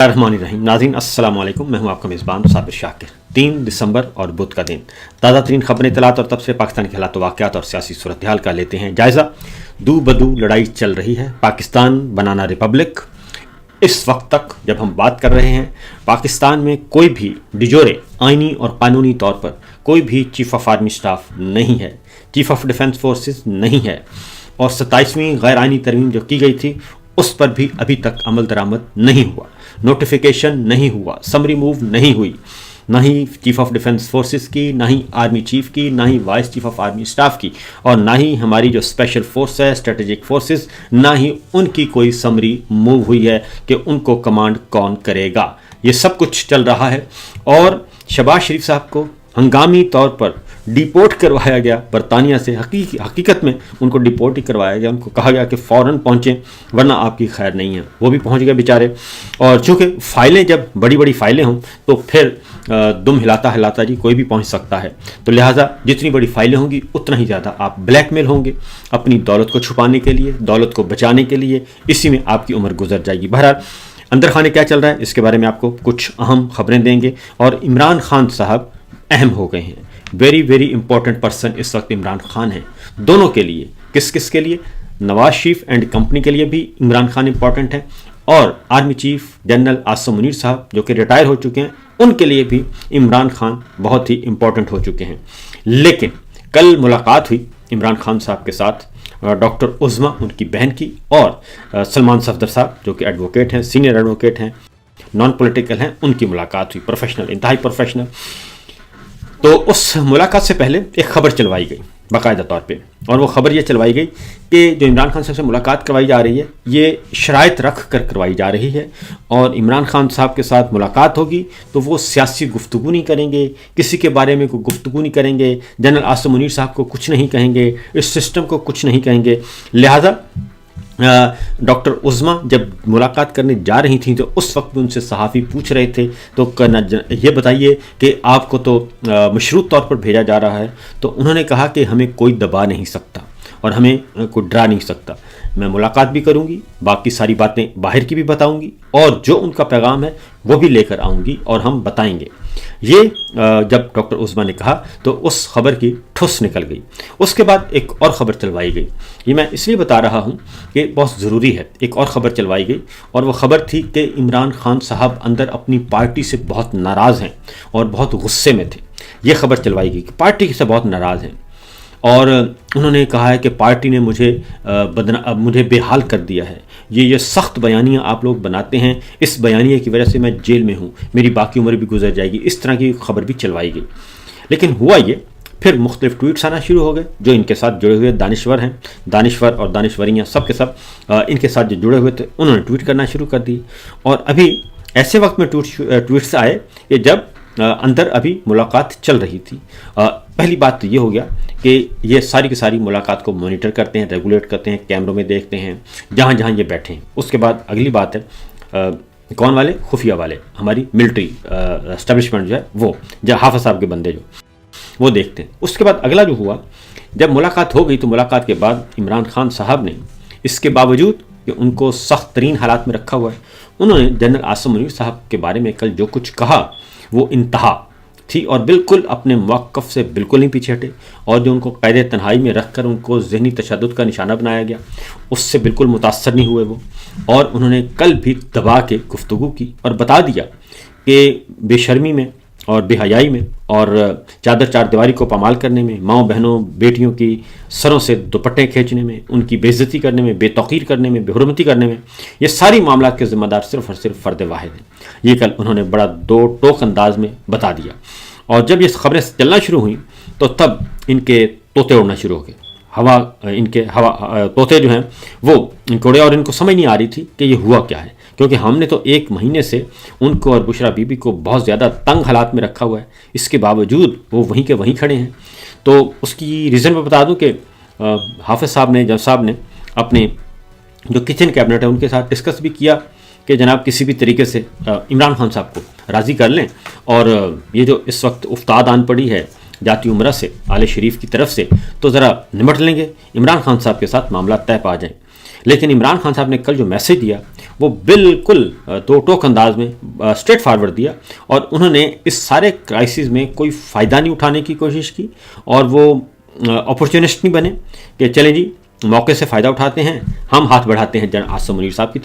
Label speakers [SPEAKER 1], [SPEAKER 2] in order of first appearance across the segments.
[SPEAKER 1] الرحمن الرحیم ناظرین السلام علیکم، میں ہوں آپ کا میزبان صابر شاکر۔ 3 دسمبر اور بدھ کا دن تازہ ترین خبریں، اطلاعات اور تب سے پاکستان کے حالات و واقعات اور سیاسی صورتحال کا لیتے ہیں جائزہ۔ دو بدو لڑائی چل رہی ہے، پاکستان بنانا ریپبلک۔ اس وقت تک جب ہم بات کر رہے ہیں، پاکستان میں کوئی بھی ڈیجورے آئینی اور قانونی طور پر کوئی بھی چیف آف آرمی سٹاف نہیں ہے، چیف آف ڈیفنس فورسز نہیں ہے، اور 27ویں غیر آئینی ترمیم جو کی گئی تھی اس پر بھی ابھی تک عمل درآمد نہیں ہوا، نوٹیفیکیشن نہیں ہوا، سمری موو نہیں ہوئی، نہ ہی چیف آف ڈیفنس فورسز کی، نہ ہی آرمی چیف کی، نہ ہی vice chief of army staff کی، اور نہ ہی ہماری جو اسپیشل فورس ہے اسٹریٹجک فورسز، نہ ہی ان کی کوئی سمری موو ہوئی ہے کہ ان کو کمانڈ کون کرے گا۔ یہ سب کچھ چل رہا ہے، اور شہباز شریف صاحب کو ہنگامی طور پر ڈیپورٹ کروایا گیا برطانیہ سے۔ حقیقت میں ان کو ڈیپورٹ ہی کروایا گیا، ان کو کہا گیا کہ فوراً پہنچیں ورنہ آپ کی خیر نہیں ہے۔ وہ بھی پہنچ گئے بیچارے، اور چونکہ فائلیں جب بڑی بڑی فائلیں ہوں تو پھر دم ہلاتا ہلاتا جی کوئی بھی پہنچ سکتا ہے، تو لہٰذا جتنی بڑی فائلیں ہوں گی اتنا ہی زیادہ آپ بلیک میل ہوں گے اپنی دولت کو چھپانے کے لیے، دولت کو بچانے کے لیے، اسی میں آپ کی عمر گزر جائے گی۔ بہرحال اندر خانے کیا چل رہا ہے اس کے بارے میں آپ کو کچھ اہم خبریں دیں گے، اور عمران خان صاحب اہم ہو گئے ہیں۔ ویری ویری امپورٹنٹ پرسن اس وقت عمران خان ہیں، دونوں کے لیے۔ کس کے لیے؟ نواز شریف اینڈ کمپنی کے لیے بھی عمران خان امپورٹنٹ ہے، اور army chief general Asim Munir صاحب جو کہ ریٹائر ہو چکے ہیں ان کے لیے بھی عمران خان بہت ہی امپورٹنٹ ہو چکے ہیں۔ لیکن کل ملاقات ہوئی عمران خان صاحب کے ساتھ ڈاکٹر عظما ان کی بہن کی، اور سلمان صفدر صاحب جو کہ ایڈوکیٹ ہیں، سینئر ایڈوکیٹ ہیں، نان پولیٹیکل ہیں، ان کی ملاقات ہوئی، پروفیشنل، انتہائی پروفیشنل۔ تو اس ملاقات سے پہلے ایک خبر چلوائی گئی باقاعدہ طور پہ، اور وہ خبر یہ چلوائی گئی کہ جو عمران خان صاحب سے ملاقات کروائی جا رہی ہے یہ شرائط رکھ کر کروائی جا رہی ہے، اور عمران خان صاحب کے ساتھ ملاقات ہوگی تو وہ سیاسی گفتگو نہیں کریں گے، کسی کے بارے میں کوئی گفتگو نہیں کریں گے، جنرل عاصم منیر صاحب کو کچھ نہیں کہیں گے، اس سسٹم کو کچھ نہیں کہیں گے۔ لہٰذا ڈاکٹر عظما جب ملاقات کرنے جا رہی تھیں تو اس وقت بھی ان سے صحافی پوچھ رہے تھے تو یہ بتائیے کہ آپ کو تو مشروط طور پر بھیجا جا رہا ہے، تو انہوں نے کہا کہ ہمیں کوئی دبا نہیں سکتا اور ہمیں کوئی ڈرا نہیں سکتا، میں ملاقات بھی کروں گی، باقی ساری باتیں باہر کی بھی بتاؤں گی، اور جو ان کا پیغام ہے وہ بھی لے کر آؤں گی اور ہم بتائیں گے۔ یہ جب ڈاکٹر عظما نے کہا تو اس خبر کی ٹھوس نکل گئی۔ اس کے بعد ایک اور خبر چلوائی گئی، یہ میں اس لیے بتا رہا ہوں کہ بہت ضروری ہے۔ ایک اور خبر چلوائی گئی، اور وہ خبر تھی کہ عمران خان صاحب اندر اپنی پارٹی سے بہت ناراض ہیں اور بہت غصے میں تھے۔ یہ خبر چلوائی گئی کہ پارٹی سے بہت ناراض ہیں، اور انہوں نے کہا ہے کہ پارٹی نے مجھے بے حال کر دیا ہے، یہ سخت بیانیاں آپ لوگ بناتے ہیں، اس بیانیے کی وجہ سے میں جیل میں ہوں، میری باقی عمر بھی گزر جائے گی، اس طرح کی خبر بھی چلوائی گئی۔ لیکن ہوا یہ، پھر مختلف ٹویٹس آنا شروع ہو گئے جو ان کے ساتھ جڑے ہوئے دانشور ہیں، دانشور اور دانشوریاں سب کے سب ان کے ساتھ جو جڑے ہوئے تھے انہوں نے ٹویٹ کرنا شروع کر دی، اور ابھی ایسے وقت میں ٹویٹس آئے کہ جب اندر ابھی ملاقات چل رہی تھی۔ پہلی بات تو یہ ہو گیا کہ یہ ساری کی ساری ملاقات کو مانیٹر کرتے ہیں، ریگولیٹ کرتے ہیں، کیمروں میں دیکھتے ہیں جہاں جہاں یہ بیٹھے ہیں۔ اس کے بعد اگلی بات ہے کون والے؟ خفیہ والے، ہماری ملٹری اسٹیبلشمنٹ جو ہے وہ، حافظ صاحب کے بندے جو وہ دیکھتے ہیں۔ اس کے بعد اگلا جو ہوا، جب ملاقات ہو گئی تو ملاقات کے بعد عمران خان صاحب نے اس کے باوجود کہ ان کو سخت ترین حالات میں رکھا ہوا ہے، انہوں نے جنرل عاصم منیر صاحب کے بارے میں کل جو کچھ کہا وہ انتہا تھی، اور بالکل اپنے موقف سے بالکل نہیں پیچھے ہٹے، اور جو ان کو قید تنہائی میں رکھ کر ان کو ذہنی تشدد کا نشانہ بنایا گیا اس سے بالکل متاثر نہیں ہوئے وہ، اور انہوں نے کل بھی دبا کے گفتگو کی اور بتا دیا کہ بے شرمی میں اور بے حیائی میں اور چادر چار دیواری کو پامال کرنے میں، ماؤں بہنوں بیٹیوں کی سروں سے دوپٹے کھینچنے میں، ان کی بے عزتی کرنے میں، بے توقیر کرنے میں، بے حرمتی کرنے میں، یہ ساری معاملات کے ذمہ دار صرف اور صرف فرد واحد ہیں۔ یہ کل انہوں نے بڑا دو ٹوک انداز میں بتا دیا، اور جب یہ خبریں چلنا شروع ہوئیں تو تب ان کے طوطے اڑنا شروع ہو گئے، طوطے جو ہیں وہ ان کو اڑے، اور ان کو سمجھ نہیں آ رہی تھی کہ یہ ہوا کیا ہے، کیونکہ ہم نے تو 1 مہینے سے ان کو اور بشرا بی بی کو بہت زیادہ تنگ حالات میں رکھا ہوا ہے، اس کے باوجود وہ وہیں کے وہیں کھڑے ہیں۔ تو اس کی ریزن میں بتا دوں کہ حافظ صاحب نے، جج صاحب نے اپنے جو کچن کیبنٹ ہے ان کے ساتھ ڈسکس بھی کیا کہ جناب کسی بھی طریقے سے عمران خان صاحب کو راضی کر لیں، اور یہ جو اس وقت افتاد آن پڑی ہے جاتی عمرہ سے، آل شریف کی طرف سے، تو ذرا نمٹ لیں گے، عمران خان صاحب کے ساتھ معاملات طے پا جائیں۔ لیکن عمران خان صاحب نے کل جو میسج دیا وہ بالکل دو ٹوک انداز میں اسٹریٹ فارورڈ دیا، اور انہوں نے اس سارے کرائسس میں کوئی فائدہ نہیں اٹھانے کی کوشش کی، اور وہ اپورچونسٹ نہیں بنے کہ چلیں جی موقع سے فائدہ اٹھاتے ہیں، ہم ہاتھ بڑھاتے ہیں جناب عاصم منیر صاحب کی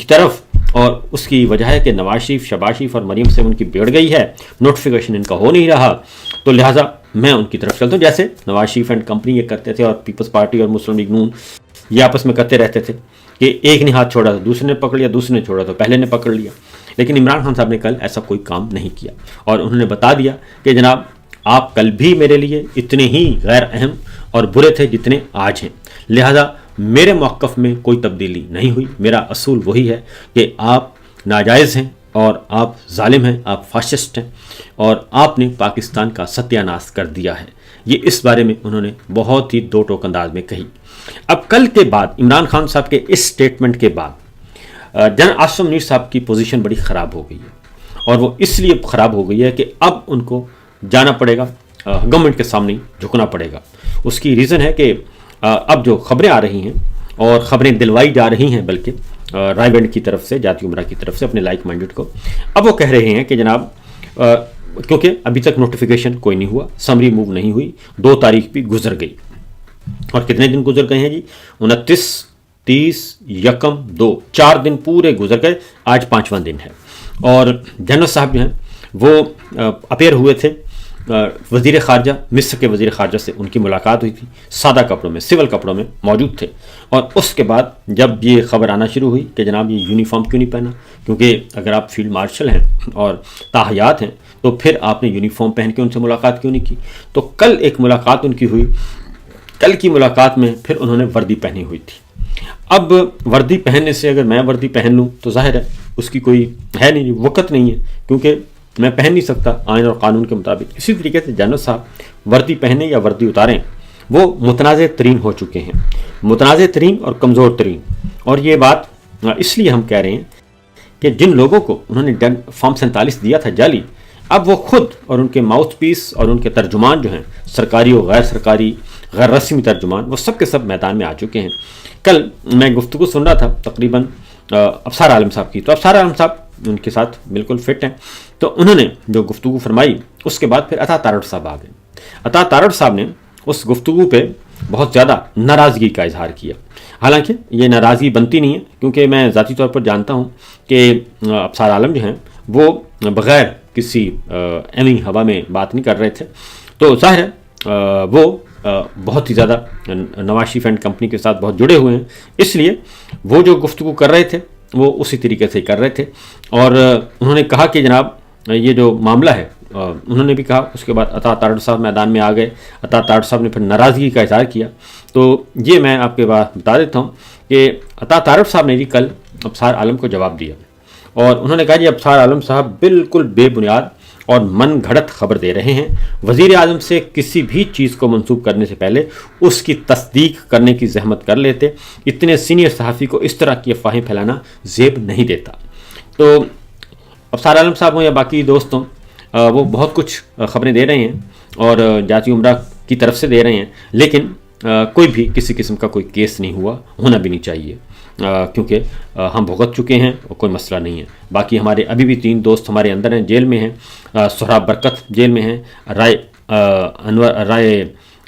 [SPEAKER 1] طرف، اور اس کی وجہ ہے کہ نواز شریف، شہباز شریف اور مریم سے ان کی بگڑ گئی ہے، نوٹیفیکیشن ان کا ہو نہیں رہا، تو لہٰذا میں ان کی طرف چلتا ہوں، جیسے نواز شریف اینڈ کمپنی یہ کرتے تھے، اور پیپلز پارٹی اور مسلم لیگ نون یہ آپس میں کرتے رہتے تھے کہ ایک نے ہاتھ چھوڑا تو دوسرے نے پکڑ لیا، دوسرے نے چھوڑا تو پہلے نے پکڑ لیا۔ لیکن عمران خان صاحب نے کل ایسا کوئی کام نہیں کیا، اور انہوں نے بتا دیا کہ جناب آپ کل بھی میرے لیے اتنے ہی غیر اہم اور برے تھے جتنے آج ہیں، لہذا میرے موقف میں کوئی تبدیلی نہیں ہوئی، میرا اصول وہی ہے کہ آپ ناجائز ہیں اور آپ ظالم ہیں، آپ فاشسٹ ہیں، اور آپ نے پاکستان کا ستیہ ناش کر دیا ہے۔ یہ اس بارے میں انہوں نے بہت ہی دو ٹوک انداز میں کہی۔ اب کل کے بعد عمران خان صاحب کے اس سٹیٹمنٹ کے بعد جنرل عاصم منیر صاحب کی پوزیشن بڑی خراب ہو گئی ہے، اور وہ اس لیے خراب ہو گئی ہے کہ اب ان کو جانا پڑے گا، گورنمنٹ کے سامنے جھکنا پڑے گا۔ اس کی ریزن ہے کہ اب جو خبریں آ رہی ہیں، اور خبریں دلوائی جا رہی ہیں بلکہ رائے بینڈ کی طرف سے، جاتی عمرہ کی طرف سے اپنے لائک مائنڈڈ کو، اب وہ کہہ رہے ہیں کہ جناب کیونکہ ابھی تک نوٹیفیکیشن کوئی نہیں ہوا، سمری موو نہیں ہوئی، 2 تاریخ بھی گزر گئی، اور کتنے دن گزر گئے ہیں جی؟ 29، 30، 1، 2، 4 دن پورے گزر گئے، آج 5واں دن ہے۔ اور جنرل صاحب جو ہیں وہ اپیئر ہوئے تھے، وزیر خارجہ، مصر کے وزیر خارجہ سے ان کی ملاقات ہوئی تھی، سادہ کپڑوں میں، سول کپڑوں میں موجود تھے، اور اس کے بعد جب یہ خبر آنا شروع ہوئی کہ جناب یہ یونیفارم کیوں نہیں پہنا، کیونکہ اگر آپ فیلڈ مارشل ہیں اور تاحیات ہیں تو پھر آپ نے یونیفارم پہن کے ان سے ملاقات کیوں نہیں کی؟ تو کل ایک ملاقات ان کی ہوئی، کل کی ملاقات میں پھر انہوں نے وردی پہنی ہوئی تھی۔ اب وردی پہننے سے اگر میں وردی پہن لوں تو ظاہر ہے اس کی کوئی ہے نہیں، وقت نہیں ہے، کیونکہ میں پہن نہیں سکتا آئین اور قانون کے مطابق۔ اسی طریقے سے جنرل صاحب وردی پہنے یا وردی اتاریں وہ متنازع ترین ہو چکے ہیں، متنازع ترین اور کمزور ترین، اور یہ بات اس لیے ہم کہہ رہے ہیں کہ جن لوگوں کو انہوں نے فارم 47 دیا تھا جعلی، اب وہ خود اور ان کے ماؤتھ پیس اور ان کے ترجمان جو ہیں، سرکاری و غیر سرکاری، غیر رسمی ترجمان، وہ سب کے سب میدان میں آ چکے ہیں۔ کل میں گفتگو سن رہا تھا تقریباً ابصار عالم صاحب کی، تو ابصار عالم صاحب ان کے ساتھ بالکل فٹ ہیں، تو انہوں نے جو گفتگو فرمائی اس کے بعد پھر عطا تارڑ صاحب آ گئے۔ عطا تارڑ صاحب نے اس گفتگو پہ بہت زیادہ ناراضگی کا اظہار کیا، حالانکہ یہ ناراضگی بنتی نہیں ہے، کیونکہ میں ذاتی طور پر جانتا ہوں کہ ابصار عالم جو ہیں وہ بغیر کسی ایمی ہوا میں بات نہیں کر رہے تھے، تو ظاہر ہے وہ بہت ہی زیادہ نواز شریف اینڈ کمپنی کے ساتھ بہت جڑے ہوئے ہیں، اس لیے وہ جو گفتگو کر رہے تھے وہ اسی طریقے سے کر رہے تھے، اور انہوں نے کہا کہ جناب یہ جو معاملہ ہے، انہوں نے بھی کہا، اس کے بعد عطا تارڑ صاحب میدان میں آ گئے، عطا تارڑ صاحب نے پھر ناراضگی کا اظہار کیا، تو یہ میں آپ کے پاس بتا دیتا ہوں کہ عطا تارڑ صاحب نے بھی کل ابصار عالم کو جواب دیا، اور انہوں نے کہا جی ابصار عالم صاحب بالکل بے بنیاد اور من گھڑت خبر دے رہے ہیں، وزیر اعظم سے کسی بھی چیز کو منسوب کرنے سے پہلے اس کی تصدیق کرنے کی زحمت کر لیتے، اتنے سینئر صحافی کو اس طرح کی افواہیں پھیلانا زیب نہیں دیتا۔ تو ابصار عالم صاحب ہوں یا باقی دوستوں، وہ بہت کچھ خبریں دے رہے ہیں اور جاتی عمرہ کی طرف سے دے رہے ہیں، لیکن کوئی بھی کسی قسم کا کوئی کیس نہیں ہوا، ہونا بھی نہیں چاہیے، کیونکہ ہم بھگت چکے ہیں اور کوئی مسئلہ نہیں ہے۔ باقی ہمارے ابھی بھی 3 دوست ہمارے اندر ہیں، جیل میں ہیں، سہراب برکت جیل میں ہیں، رائے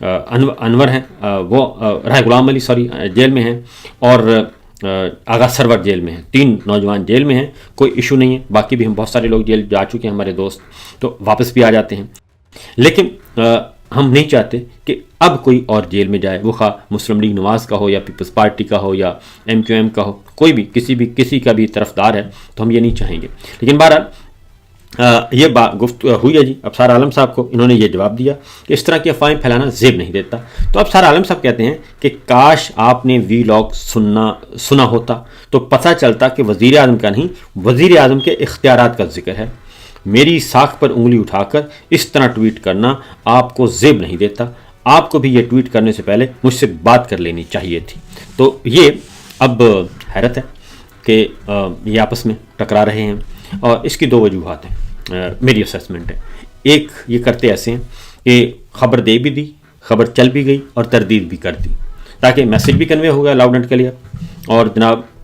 [SPEAKER 1] انور ہیں، وہ رائے غلام علی جیل میں ہیں، اور آغا سرور جیل میں ہیں، 3 نوجوان جیل میں ہیں، کوئی ایشو نہیں ہے۔ باقی بھی ہم بہت سارے لوگ جیل جا چکے ہیں ہمارے دوست، تو واپس بھی آ جاتے ہیں، لیکن ہم نہیں چاہتے کہ اب کوئی اور جیل میں جائے، وہ خواہ مسلم لیگ نواز کا ہو یا پیپلز پارٹی کا ہو یا MQM کا ہو، کوئی بھی کسی کا بھی طرفدار ہے تو ہم یہ نہیں چاہیں گے۔ لیکن بہرحال یہ گفتگو ہوئی ہے جی ابصار عالم صاحب کو، انہوں نے یہ جواب دیا کہ اس طرح کی افواہیں پھیلانا زیب نہیں دیتا۔ تو ابصار عالم صاحب کہتے ہیں کہ کاش آپ نے وی-لاگ سنا ہوتا تو پتہ چلتا کہ وزیر اعظم کا نہیں، وزیر اعظم کے اختیارات کا ذکر ہے۔ میری ساکھ پر انگلی اٹھا کر اس طرح ٹویٹ کرنا آپ کو زیب نہیں دیتا، آپ کو بھی یہ ٹویٹ کرنے سے پہلے مجھ سے بات کر لینی چاہیے تھی۔ تو یہ اب حیرت ہے کہ یہ آپس میں ٹکرا رہے ہیں، اور اس کی 2 وجوہات ہیں، میری اسیسمنٹ ہے۔ ایک یہ کرتے ایسے ہیں کہ خبر دے بھی دی، خبر چل بھی گئی اور تردید بھی کر دی، تاکہ میسج بھی کنوے ہو گیا لاؤڈ اینڈ کلیئر، اور جناب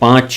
[SPEAKER 1] 5